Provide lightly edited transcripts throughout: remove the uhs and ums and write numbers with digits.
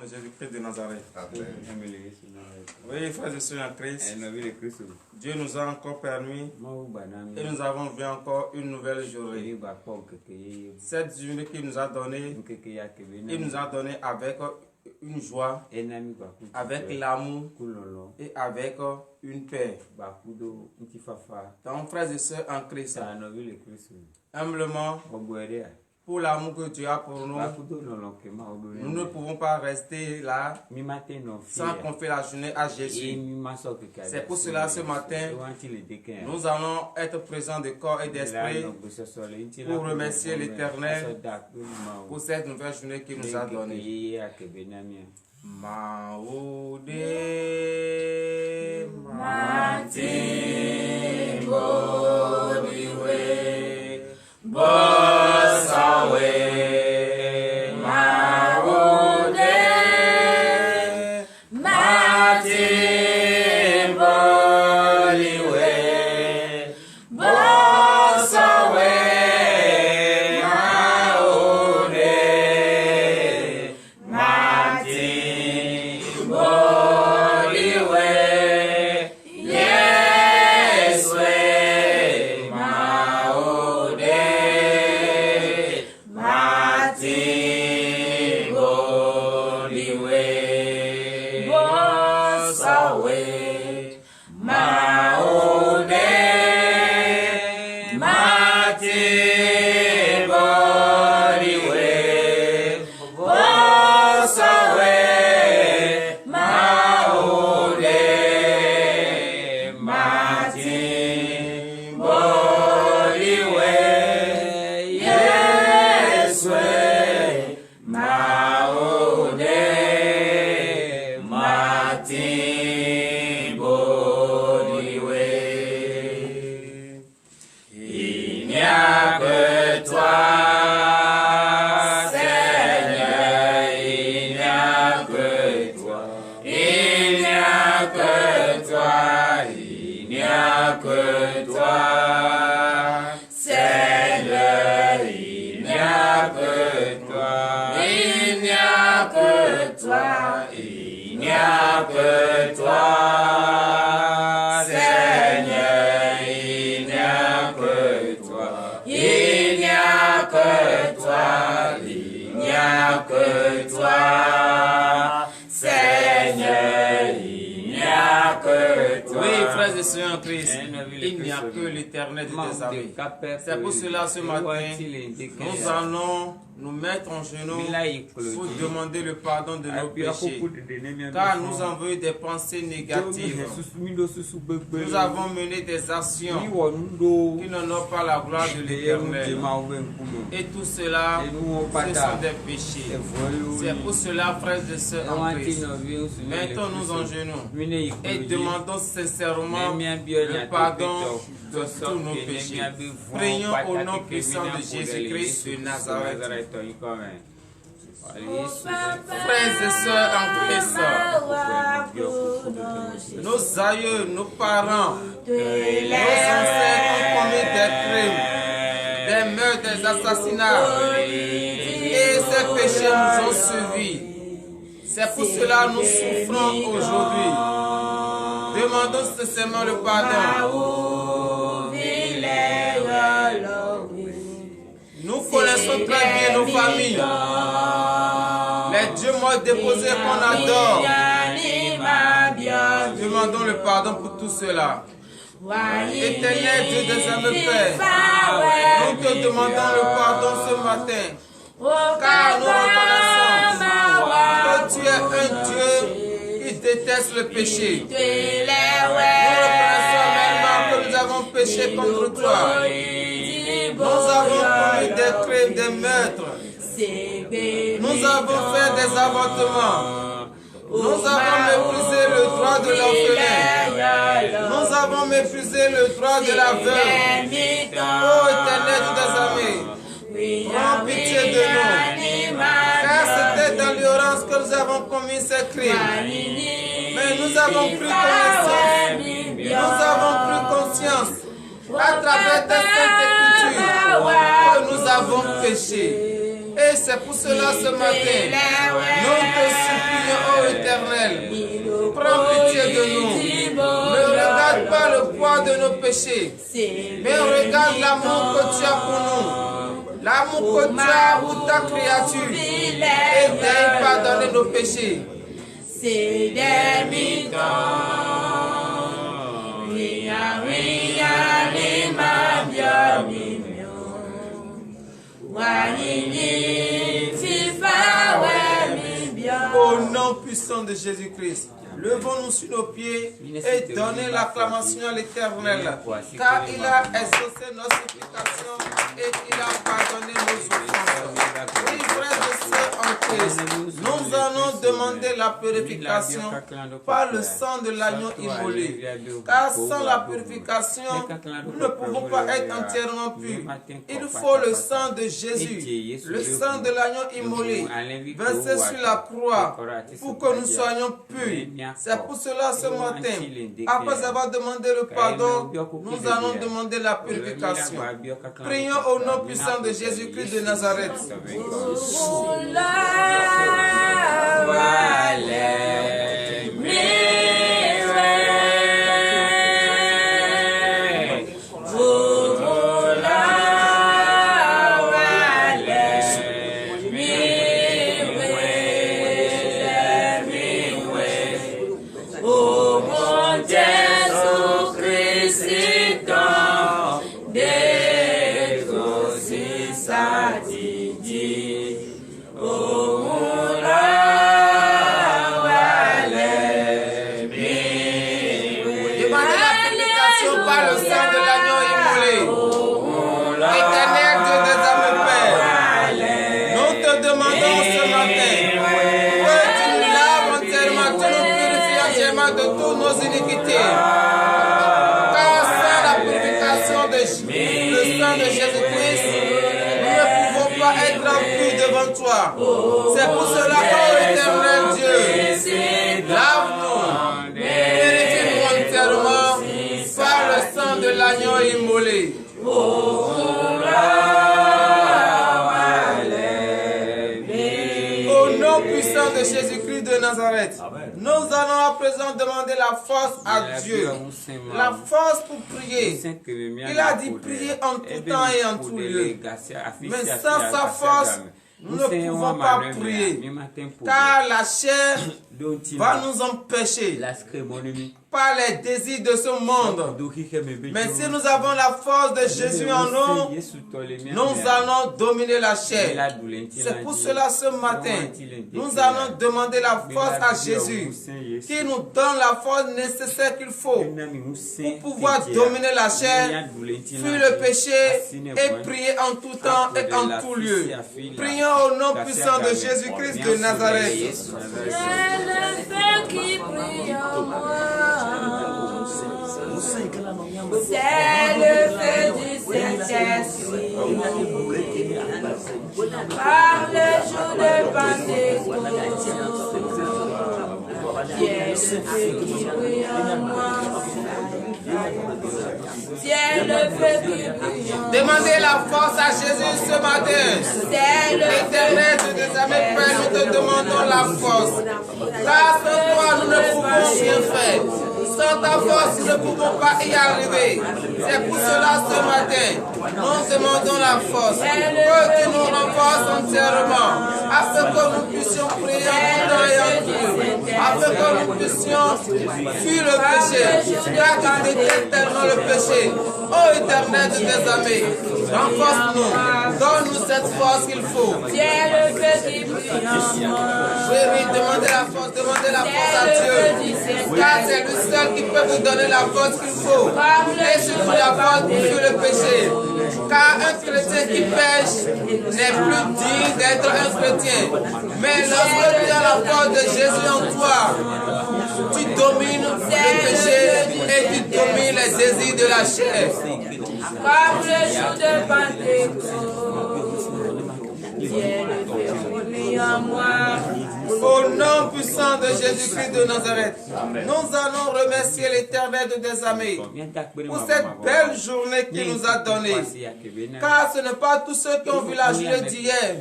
de Jésus-Christ de Nazareth. Amen. Oui, frères et sœurs en Christ, Dieu nous a encore permis et nous avons vu encore une nouvelle journée. Cette journée qu'il nous a donnée, il nous a donné avec une joie, avec l'amour et avec une paix. Donc, frères et sœurs en Christ, humblement, pour l'amour que Dieu a pour nous, nous ne pouvons pas rester là sans confier la journée à Jésus. C'est pour cela ce matin, nous allons être présents de corps et d'esprit pour remercier l'Éternel pour cette nouvelle journée qu'il nous a donnée. Maoude, il n'y a que l'Éternel des armées. C'est pour cela ce matin, nous allons nous mettre en genoux pour demander le pardon de nos péchés. Car nous avons eu des pensées négatives. Nous avons mené des actions qui n'ont pas la gloire de l'Éternel. Et tout cela, ce sont des péchés. C'est pour cela, frères et sœurs en Christ, mettons-nous en genoux et demandons sincèrement le pardon de tous nos péchés. Prions au nom puissant de Jésus-Christ de Nazareth. Frères et sœurs en Christ, nos aïeux, nos parents, nos ancêtres ont commis des crimes, des meurtres, des assassinats, et ces péchés nous ont suivis. C'est pour cela que nous souffrons aujourd'hui. Demandons sincèrement le pardon. Nous connaissons très bien nos familles, les dieux morts déposés qu'on adore. Demandons le pardon pour tout cela. Éternel Dieu des âmes Père, nous te demandons le pardon ce matin, car nous reconnaissons que tu es un Dieu qui déteste le péché. Nous reconnaissons maintenant que nous avons péché contre toi. Nous avons commis des crimes, des meurtres. Nous avons fait des avortements. Nous avons méprisé le droit de l'orphelin. Nous avons méprisé le droit de la veuve. Ô Éternel des armées, prends pitié de nous. Car c'était dans l'ignorance que nous avons commis ces crimes. Mais nous avons pris connaissance. Nous avons pris conscience à travers tes saintes écritures que nous avons péché. Et c'est pour cela ce matin, nous te supplions Éternel, prends pitié de nous. Ne regarde pas le poids de nos péchés, mais regarde l'amour que tu as pour nous. L'amour que tu as pour ta créature. Et daigne pardonner nos péchés. C'est des mitons. Ria, ria, lima, biomimio. Wanini, fifa, wemibio. Au nom puissant de Jésus-Christ, levons-nous sur nos pieds et donnez l'acclamation à l'Éternel, car il a exaucé nos supplications et il a pardonné nos offenses. Oui, frères et sœurs en Christ, nous allons demander la purification par le sang de l'agneau immolé, car sans la purification, nous ne pouvons pas être entièrement purs. Il faut le sang de Jésus, le sang de l'agneau immolé, versé sur la croix, pour que nous soyons purs. C'est pour cela ce matin, après avoir demandé le pardon, nous allons demander la purification. Prions au nom puissant de Jésus-Christ de Nazareth. C'est pour cela, ô éternel Dieu, lave-nous, purifie-nous entièrement par le sang de l'agneau immolé. Au nom puissant de Jésus-Christ de Nazareth, nous allons à présent demander la force à Dieu, la force pour prier. Il a dit prier en tout temps et en tout lieu. Mais sans sa force, nous ne pouvons pas prier, car la chair va nous empêcher par les désirs de ce monde. Mais si nous avons la force de Jésus en nous, nous allons dominer la chair. C'est pour cela ce matin, nous allons demander la force à Jésus, qui nous donne la force nécessaire qu'il faut pour pouvoir dominer la chair, fuir le péché et prier en tout temps et en tout lieu. Prions au nom puissant de Jésus-Christ de Nazareth. C'est le feu du Saint-Esprit. Par le jour de Pentecôte, c'est le feu qui brille en moi. C'est le feu qui brille en moi. Demandez la force à Jésus ce matin. Éternel de tes amis, Père, nous te demandons la force. Car sans toi, nous ne pouvons rien faire. Sans ta force, nous ne pouvons pas y arriver. C'est pour cela ce matin, nous demandons la force. Que tu nous renforces entièrement, afin que nous puissions prier en tout temps et en tout lieu, afin que nous puissions fuir le péché, car tu détestes tellement le péché. Ô éternel de tes amis, renforce-nous, donne-nous cette force qu'il faut. C'est le feu qui brille en moi. Oui, demandez la force à Dieu, car c'est lui seul qui peut vous donner la force qu'il faut. Et surtout la force pour fuir le péché. Car un chrétien qui pêche n'est plus digne d'être un chrétien. Mais lorsque tu as la force de Jésus en toi, tu domines le péché et tu domines les désirs de la chair. Comme le jour de Pentecôte, Dieu le fait briller en moi. Au nom puissant de Jésus-Christ de Nazareth, nous allons remercier l'Éternel de tes amis pour cette belle journée qu'il nous a donnée. Car ce n'est pas tous ceux qui ont vu la journée d'hier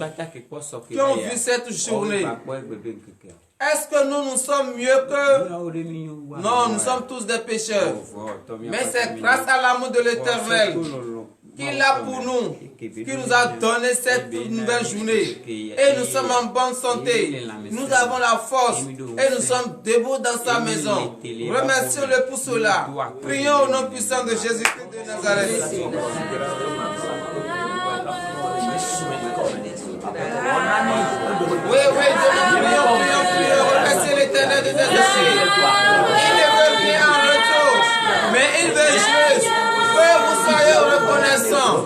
qui ont vu cette journée. Est-ce que nous sommes mieux que... Non, nous sommes tous des pécheurs. Mais c'est grâce à l'amour de l'Éternel qu'il a pour nous, qui nous a donné cette nouvelle journée. Et nous sommes en bonne santé. Nous avons la force et nous sommes debout dans sa maison. Remercions-le pour cela. Prions au nom puissant de Jésus-Christ de Nazareth. Oui, prions. Remerciez l'Éternel de Nazareth. Il ne veut rien en retour, mais il veut juste que vous soyez reconnaissants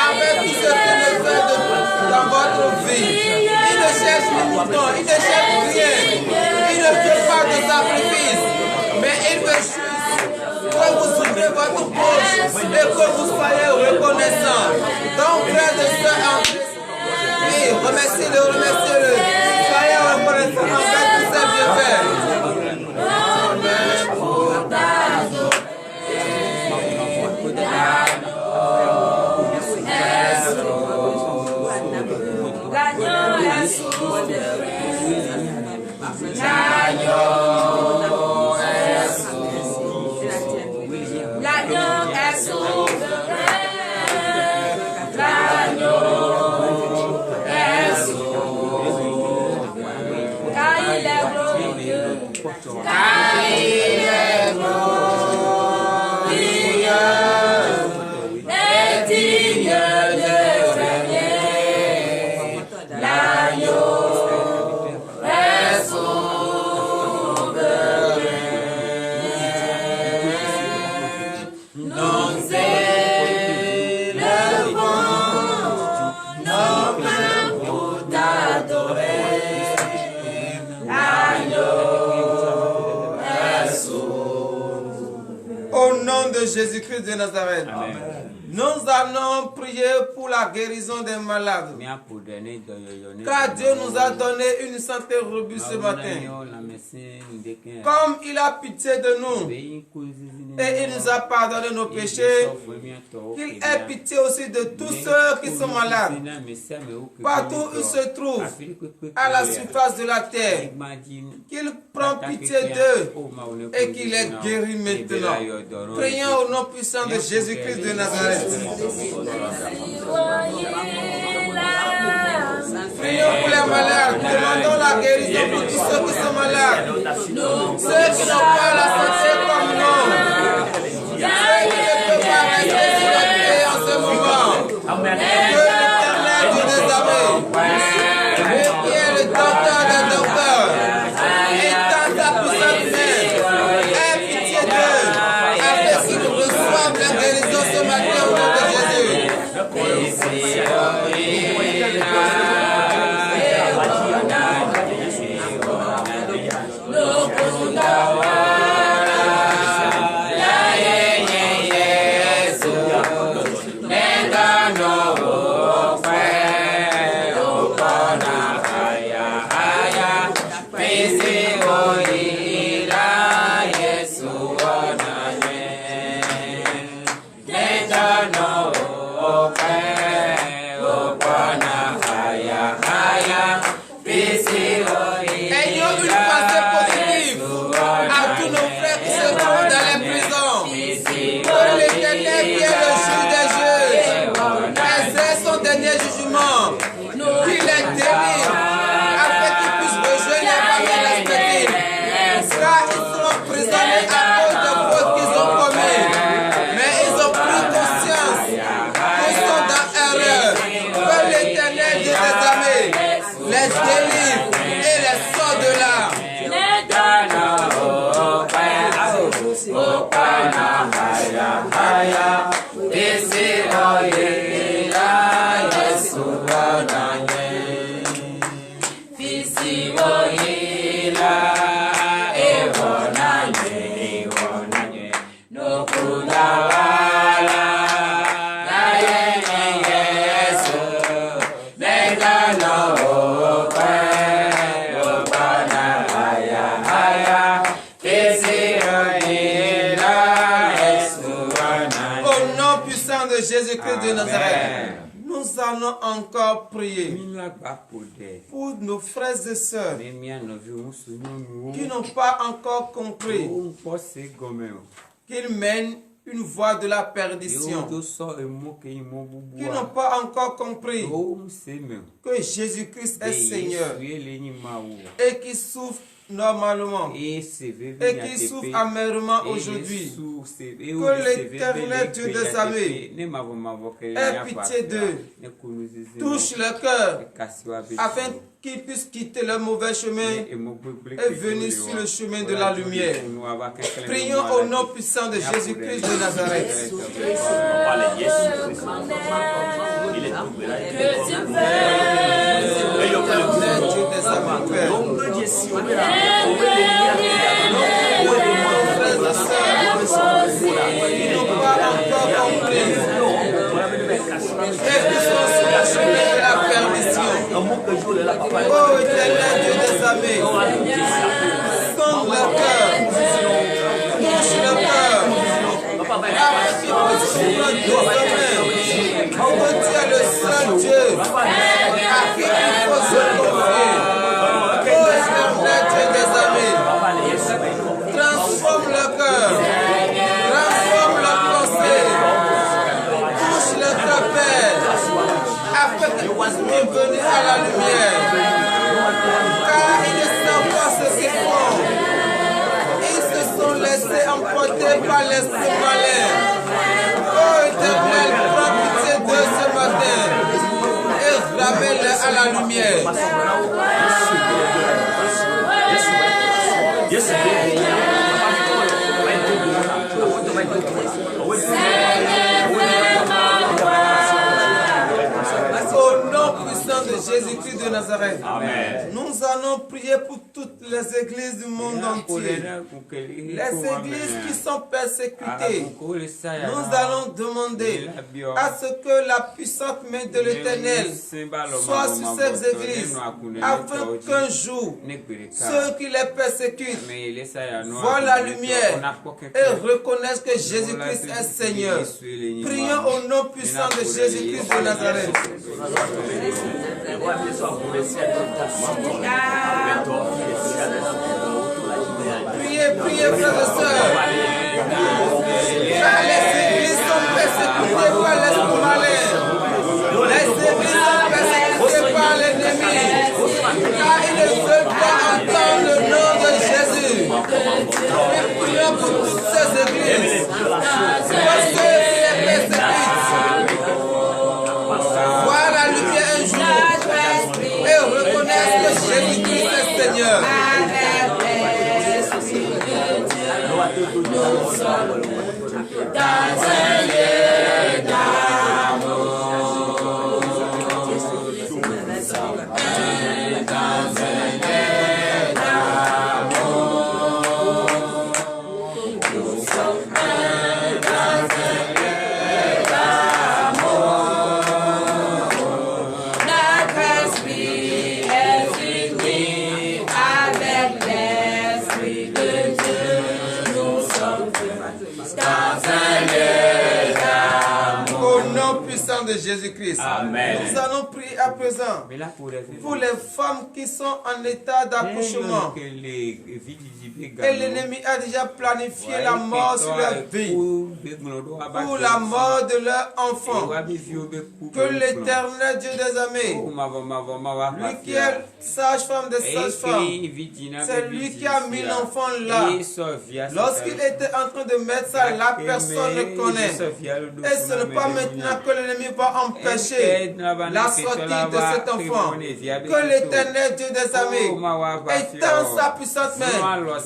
avec tout ce qu'il ne fait dans votre vie. Il ne cherche ni mouton, il ne cherche rien. Il ne veut pas de sacrifice, mais il veut juste que vous ouvrez votre bouche et que vous soyez reconnaissants. Donc, frères et sœurs en Christ, oui, remerciez-le. Soyez reconnaissants envers tous ces bienfaits. Jésus-Christ de Nazareth. Amen. Nous allons prier pour la guérison des malades. Car Dieu nous a donné une santé robuste ce matin. Comme il a pitié de nous et il nous a pardonné nos péchés, qu'il ait pitié aussi de tous ceux qui sont malades. Partout où ils se trouvent, à la surface de la terre, qu'il prend pitié d'eux et qu'il les guérit maintenant. Prions au nom puissant de Jésus-Christ de Nazareth. Prions pour les malades, demandons la guérison pour tous ceux qui sont malades, ceux qui n'ont pas la santé comme nous, ceux qui ne peuvent pas rester sur la terre en ce moment. Que l'Éternel Dieu des armées, lui qui est le docteur des docteurs, étend sa puissante main, aie pitié d'eux, afin qu'ils reçoivent la guérison ce matin au nom de Jésus. Jésus-Christ de Nazareth. Nous Nous allons encore prier pour nos frères et sœurs qui n'ont pas encore compris qu'ils mènent une voie de la perdition, qui n'ont pas encore compris que Jésus-Christ est Seigneur et qui souffrent normalement et qui souffrent amèrement aujourd'hui. Que l'Éternel Dieu des armées ait pitié d'eux, touche leur cœur afin qu'ils puissent quitter leur mauvais chemin et venir sur le chemin de la lumière. Prions au nom puissant de Jésus-Christ de Nazareth. Dieu des armées, Père. Ils n'ont pas encore compris et qui sont sur le chemin de la perdition. Oh Éternel Dieu des armées, sonde leur cœur, touche leur cœur, afin qu'ils puissent suivre désormais que tu es le seul Dieu à qui il faut se confier. Oh Éternel Dieu des armées, transforme leur cœur, transforme leur pensée, touche leur cœur, Père, afin qu'ils puissent revenir à la lumière. Car ils ne savent pas ce qu'ils font. Ils se sont laissés emporter par l'esprit malin. Oh Éternel, prends pitié d'eux ce matin et ramène-les à la lumière. Au nom puissant de Jésus-Christ de Nazareth, amen. Nous allons prier pour toutes les églises du monde entier. Les églises qui sont persécutées. Nous allons demander à ce que la puissante main de l'Éternel soit sur ces églises, afin qu'un jour, ceux qui les persécutent voient la lumière et reconnaissent que Jésus-Christ est Seigneur. Prions au nom puissant de Jésus-Christ de Nazareth. Priez, priez, frères et sœurs. Car les églises sont persécutées par l'esprit malin. Les églises sont persécutées par l'ennemi. Car ils ne veulent pas entendre le nom de Jésus. Et prions pour toutes ces églises. Parce que les persécutent. Voir la lumière un jour et reconnaître que Jésus-Christ est Seigneur. Nous sommes dans un lieu d'amour. De Jésus-Christ. Amen. Nous allons prier à présent pour les femmes qui sont en état d'accouchement. Et l'ennemi a déjà planifié la mort sur leur vie, pour la mort de leur enfant. Que l'Éternel Dieu des armées, lui qui est sage-femme des sages-femmes, c'est lui qui a mis l'enfant là. Lorsqu'il était en train de mettre ça, la personne le connaît. Et ce n'est pas maintenant que l'ennemi va empêcher la sortie de cet enfant. Que l'Éternel Dieu des armées étend sa puissante main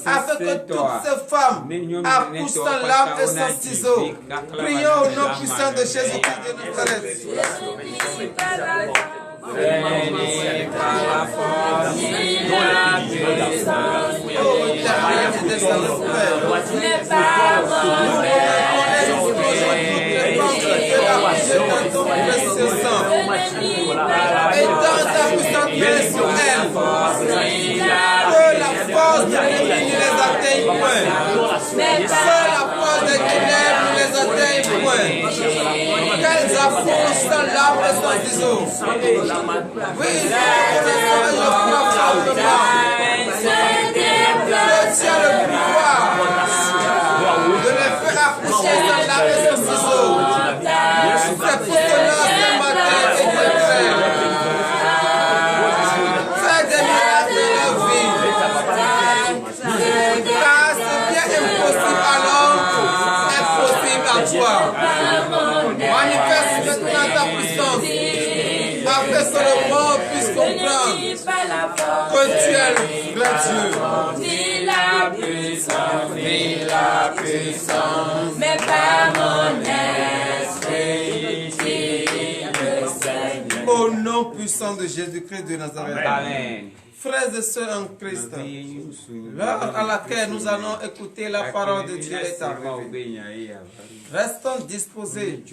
afin que toutes ces femmes accouchent sans larmes et sans ciseaux. Prions au nom puissant de Jésus-Christ de Nazareth. Et dans ta puissante main sur elle, que la force de l'ennemi ne les atteigne point, que la force des ténèbres ne les atteigne point, qu'elles bouche sans larmes et sans ciseaux. Oui, nous reconnaissons et je crois fortement que tu as le pouvoir de les faire accoucher sans larmes et sans ciseaux. C'est pour cela ce matin et je prie. Fais des miracles de leur vie. Car c'est bien impossible à l'homme, impossible à toi. Manifeste maintenant ta puissance, afin que le monde puisse comprendre que tu es le grand Dieu. Vive la puissance, vive la puissance, mais pas mon esprit, vive le Seigneur. Au nom puissant de Jésus-Christ de Nazareth. Amen. Frères et sœurs en Christ, l'heure à laquelle nous allons écouter la parole de Dieu est arrivée. Restons disposés,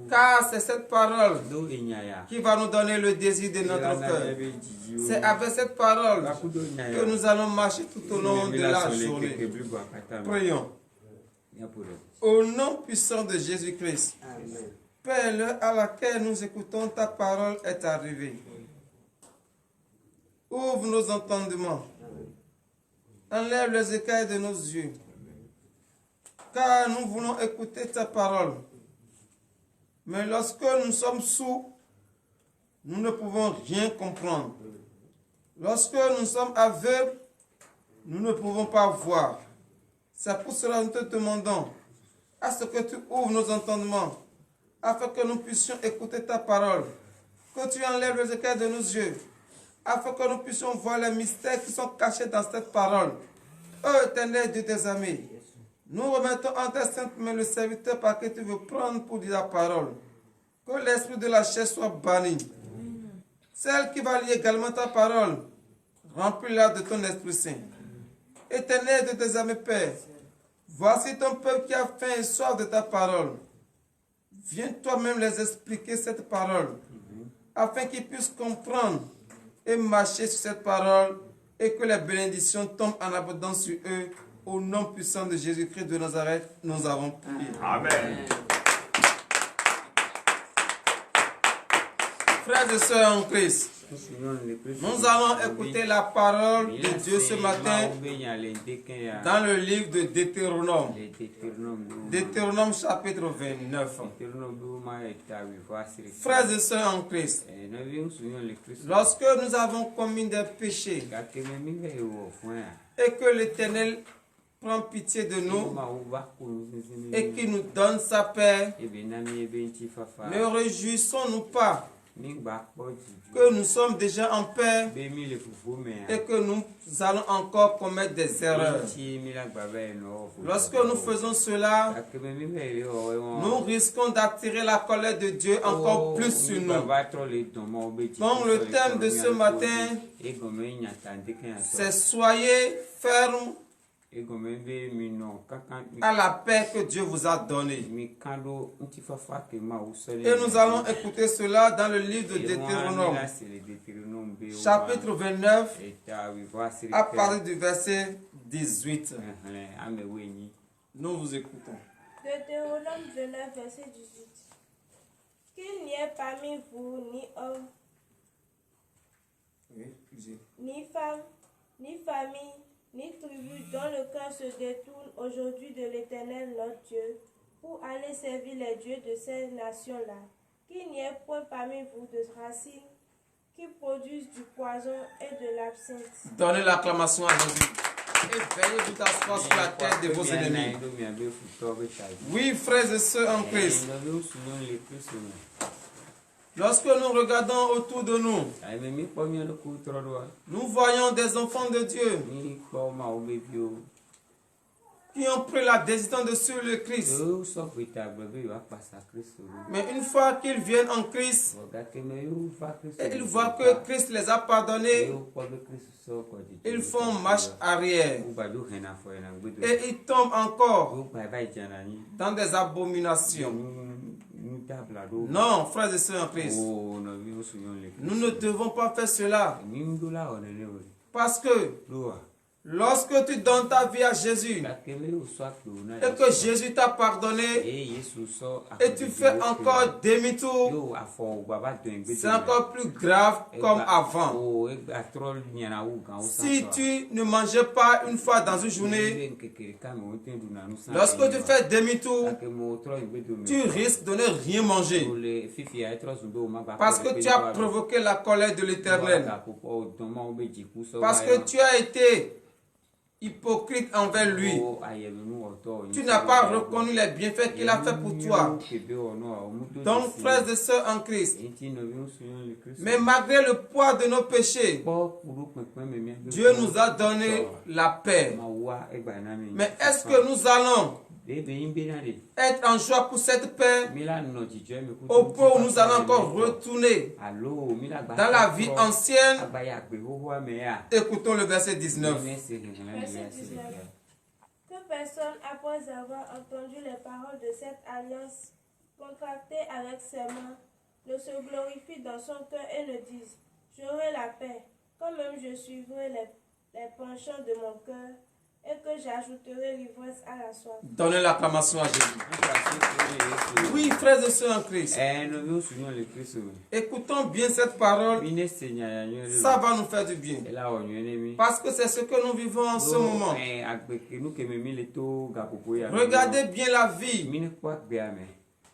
car c'est cette parole qui va nous donner le désir de notre cœur. C'est avec cette parole que nous allons marcher tout au long de la journée. Prions. Au nom puissant de Jésus-Christ, Père, l'heure à laquelle nous écoutons ta parole est arrivée. Ouvre nos entendements. Enlève les écailles de nos yeux. Car nous voulons écouter ta parole. Mais lorsque nous sommes sourds, nous ne pouvons rien comprendre. Lorsque nous sommes aveugles, nous ne pouvons pas voir. C'est pour cela que nous te demandons à ce que tu ouvres nos entendements, afin que nous puissions écouter ta parole. Que tu enlèves les écailles de nos yeux, afin que nous puissions voir les mystères qui sont cachés dans cette parole. Ô éternel Dieu des amis, nous remettons en tes saintes mains le serviteur par que tu veux prendre pour dire la parole. Que l'esprit de la chair soit banni. Celle qui va lire également ta parole, remplis-la de ton Esprit Saint. Éternel de tes amis, Père, voici ton peuple qui a faim et soif de ta parole. Viens toi-même les expliquer cette parole, afin qu'ils puissent comprendre et marcher sur cette parole, et que les bénédictions tombent en abondance sur eux. Au nom puissant de Jésus-Christ de Nazareth, nous avons prié. Amen. Frères et sœurs en Christ, nous allons écouter la parole de Dieu ce matin dans le livre de Deutéronome. Deutéronome chapitre 29. Frères et sœurs en Christ, lorsque nous avons commis des péchés et que l'Éternel prend pitié de nous et qu'il nous donne sa paix, ne réjouissons-nous pas que nous sommes déjà en paix et que nous allons encore commettre des erreurs. Lorsque nous faisons cela, nous risquons d'attirer la colère de Dieu encore plus sur nous. Donc le thème de ce matin, c'est soyez fermes à la paix que Dieu vous a donnée. Et nous allons écouter cela dans le livre de Deutéronome, chapitre 29, à partir du verset 18. Nous vous écoutons. Deutéronome 29, verset 18. Qu'il n'y ait parmi vous ni homme, ni femme, ni famille, ni tribu dont le cœur se détourne aujourd'hui de l'Éternel notre Dieu, pour aller servir les dieux de ces nations-là. Qu'il n'y ait point parmi vous de racines qui produisent du poison et de l'absinthe. Donnez l'acclamation à Jésus. Et veillez vous asseoir sur la tête de vos ennemis. Oui, frères et sœurs en Christ, lorsque nous regardons autour de nous, nous voyons des enfants de Dieu qui ont pris la décision de suivre le Christ. Mais une fois qu'ils viennent en Christ, et ils voient que Christ les a pardonnés, ils font marche arrière. Et ils tombent encore dans des abominations. Non, frères et sœurs en Christ, nous ne devons pas faire cela. Parce que Lorsque tu donnes ta vie à Jésus et que Jésus t'a pardonné et tu fais encore demi-tour, c'est encore plus grave comme avant. Si tu ne mangeais pas une fois dans une journée, lorsque tu fais demi-tour, tu risques de ne rien manger parce que tu as provoqué la colère de l'Éternel, parce que tu as été hypocrite envers lui. Tu n'as pas reconnu les bienfaits qu'il a fait pour toi. Donc, frères et sœurs en Christ, mais malgré le poids de nos péchés, Dieu nous a donné la paix. Mais est-ce que nous allons être en joie pour cette paix au point où nous allons encore retourner dans la vie ancienne? Écoutons le verset 19. Verset 19. Que personne, après avoir entendu les paroles de cette alliance contractée avec ses mains, ne se glorifie dans son cœur et ne dise: j'aurai la paix, quand même je suivrai les penchants de mon cœur, et que j'ajouterai l'ivresse à la soif. Donnez l'acclamation à Jésus. Oui, frères et sœurs en Christ. Écoutons bien cette parole. Ça va nous faire du bien. Parce que c'est ce que nous vivons en ce moment. Regardez bien la vie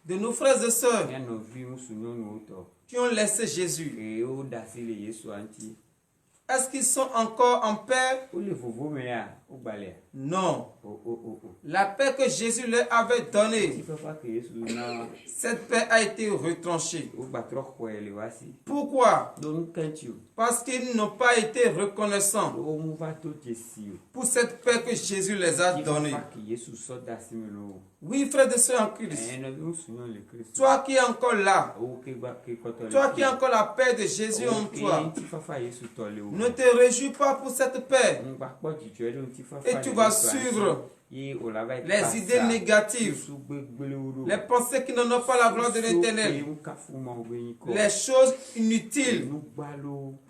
de nos frères et sœurs qui ont laissé Jésus. Est-ce qu'ils sont encore en paix? Non. La paix que Jésus leur avait donnée, cette paix a été retranchée. Pourquoi? Parce qu'ils n'ont pas été reconnaissants pour cette paix que Jésus les a donnée. Oui, frères et sœurs en Christ, toi qui es encore là, toi qui as encore la paix de Jésus en toi, ne te réjouis pas pour cette paix et tu vas suivre les idées négatives, les pensées qui n'ont pas la gloire de l'Éternel, les choses inutiles,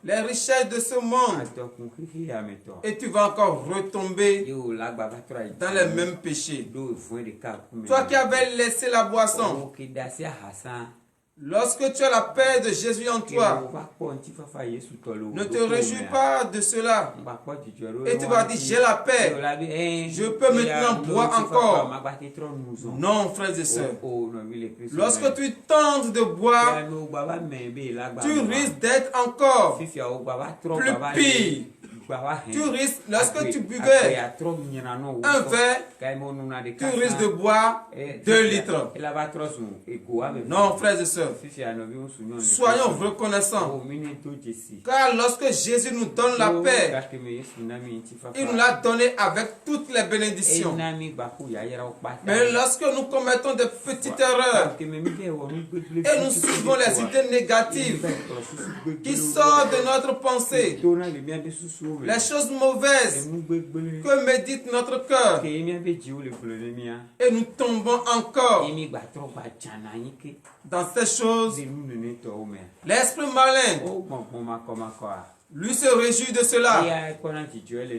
les richesses de ce monde, et tu vas encore retomber dans les mêmes péchés. Toi qui avais laissé la boisson, lorsque tu as la paix de Jésus en toi, ne te réjouis pas de cela. Et tu vas dire: j'ai la paix, je peux maintenant boire encore. Non, frères et sœurs. Lorsque tu tentes de boire, tu risques d'être encore plus pire. Tu risques, lorsque tu buvais un verre, tu risques de boire 2 litres. Non, frères et sœurs, soyons reconnaissants. Car lorsque Jésus nous donne la paix, il nous l'a donnée avec toutes les bénédictions. Mais lorsque nous commettons des petites erreurs et nous suivons les idées négatives qui sortent de notre pensée, les choses mauvaises que médite notre cœur, et nous tombons encore dans ces choses, l'esprit malin, lui se réjouit de cela,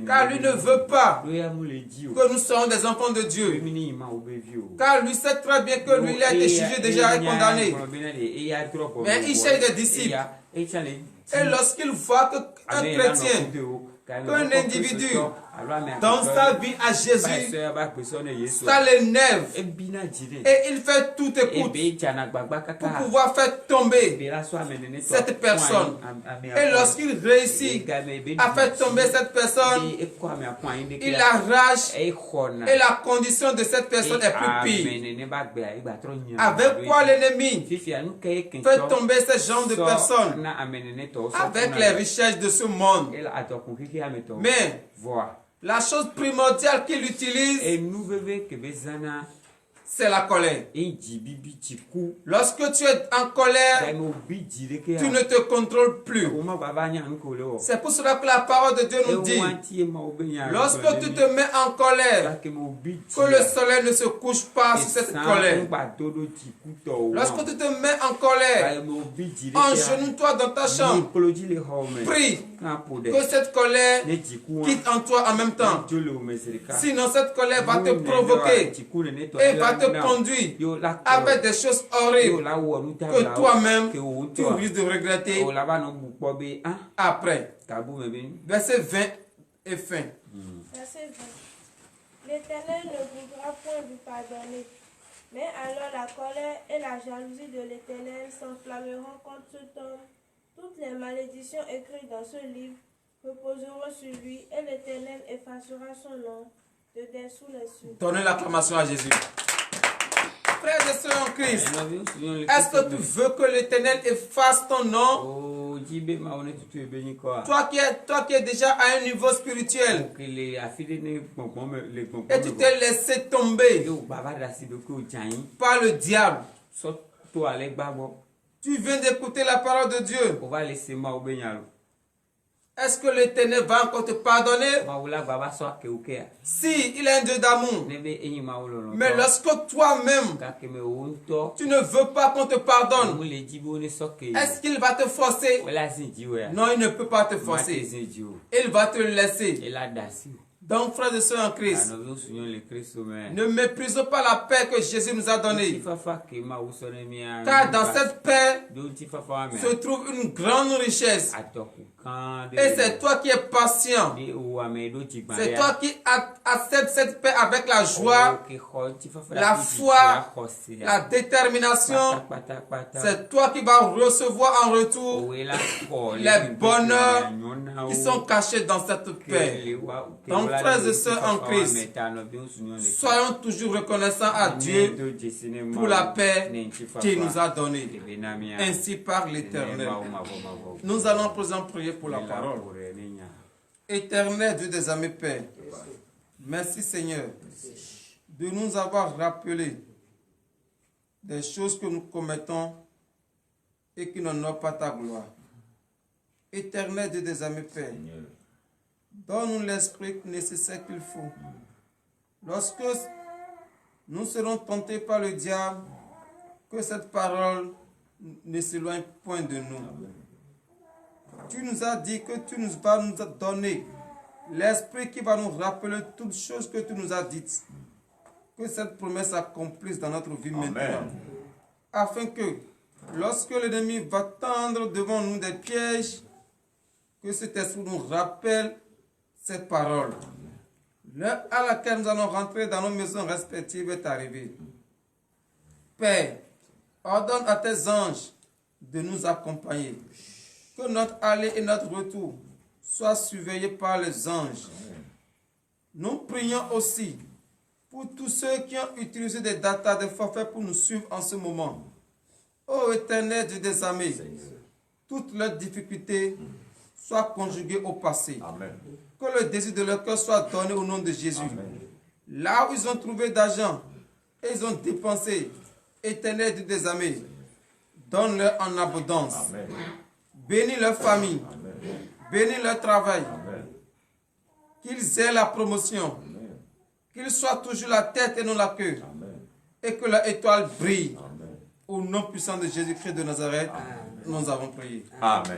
car lui ne veut pas que nous soyons des enfants de Dieu, car lui sait très bien que lui il a été jugé déjà et condamné, mais il cherche des disciples. Et lorsqu'il voit qu'un chrétien, qu'un individu dans sa vie à Jésus, ça l'énerve et il fait tout écoute pour pouvoir faire tomber cette personne. Et lorsqu'il réussit à faire tomber cette personne, il arrache et la condition de cette personne est plus pire. Avec quoi l'ennemi fait tomber ce genre de personnes? Avec les richesses de ce monde. Mais la chose primordiale qu'il utilise, c'est la colère. Lorsque tu es en colère, tu ne te contrôles plus. C'est pour cela que la parole de Dieu nous dit, lorsque tu te mets en colère, que le soleil ne se couche pas sur cette colère. Lorsque tu te mets en colère, engenouille-toi dans ta chambre, prie que cette colère quitte en toi en même temps. Sinon cette colère va te provoquer et va te conduire avec des choses horribles que toi-même tu risques de regretter après. Verset 20 et fin. Verset 20. L'Éternel ne voudra point vous pardonner, mais alors la colère et la jalousie de l'Éternel s'enflammeront contre cet homme. Toutes les malédictions écrites dans ce livre reposeront sur lui, et l'Éternel effacera son nom de dessous les cieux. Donnez l'acclamation à Jésus. Frères et sœurs en Christ, est-ce que tu veux que l'Éternel efface ton nom? Toi qui es déjà à un niveau spirituel et tu t'es laissé tomber par le diable. Tu viens d'écouter la parole de Dieu. Est-ce que l'Éternel va encore te pardonner? Si, il est un Dieu d'amour. Mais lorsque toi-même, tu ne veux pas qu'on te pardonne, est-ce qu'il va te forcer? Non, il ne peut pas te forcer. Il va te laisser. Donc, frères et sœurs en Christ, ne méprisons pas la paix que Jésus nous a donnée. Car dans cette paix se trouve une grande richesse. Et c'est toi qui es patient. C'est toi qui acceptes cette paix avec la joie, la foi, la détermination. C'est toi qui vas recevoir en retour les bonheurs qui sont cachés dans cette paix. Donc, frères et sœurs en Christ, soyons toujours reconnaissants à Dieu pour la paix qu'il nous a donnée. Ainsi par l'Éternel. Nous allons présent prier pour la parole. Éternel Dieu des armées, Père, merci Seigneur de nous avoir rappelé des choses que nous commettons et qui n'honorent pas ta gloire. Éternel Dieu des armées, Père, donne-nous l'esprit nécessaire qu'il faut. Lorsque nous serons tentés par le diable, que cette parole ne s'éloigne point de nous. Tu nous as dit que tu nous vas nous donner l'esprit qui va nous rappeler toutes choses que tu nous as dites. Que cette promesse s'accomplisse dans notre vie maintenant. Afin que, lorsque l'ennemi va tendre devant nous des pièges, que cet esprit nous rappelle cette parole. L'heure à laquelle nous allons rentrer dans nos maisons respectives est arrivée. Père, ordonne à tes anges de nous accompagner. Que notre aller et notre retour soient surveillés par les anges. Nous prions aussi pour tous ceux qui ont utilisé des datas, des forfaits pour nous suivre en ce moment. Ô Éternel Dieu des armées, toutes leurs difficultés soient conjuguées au passé. Amen. Que le désir de leur cœur soit donné au nom de Jésus. Amen. Là où ils ont trouvé d'argent et ils ont dépensé, Éternel Dieu des armées, donne-leur en abondance. Amen. Bénis leur famille. Amen. Bénis leur travail. Qu'ils aient la promotion. Qu'ils soient toujours la tête et non la queue. Amen. Et que leur étoile brille. Amen. Au nom puissant de Jésus-Christ de Nazareth, nous avons prié. Amen.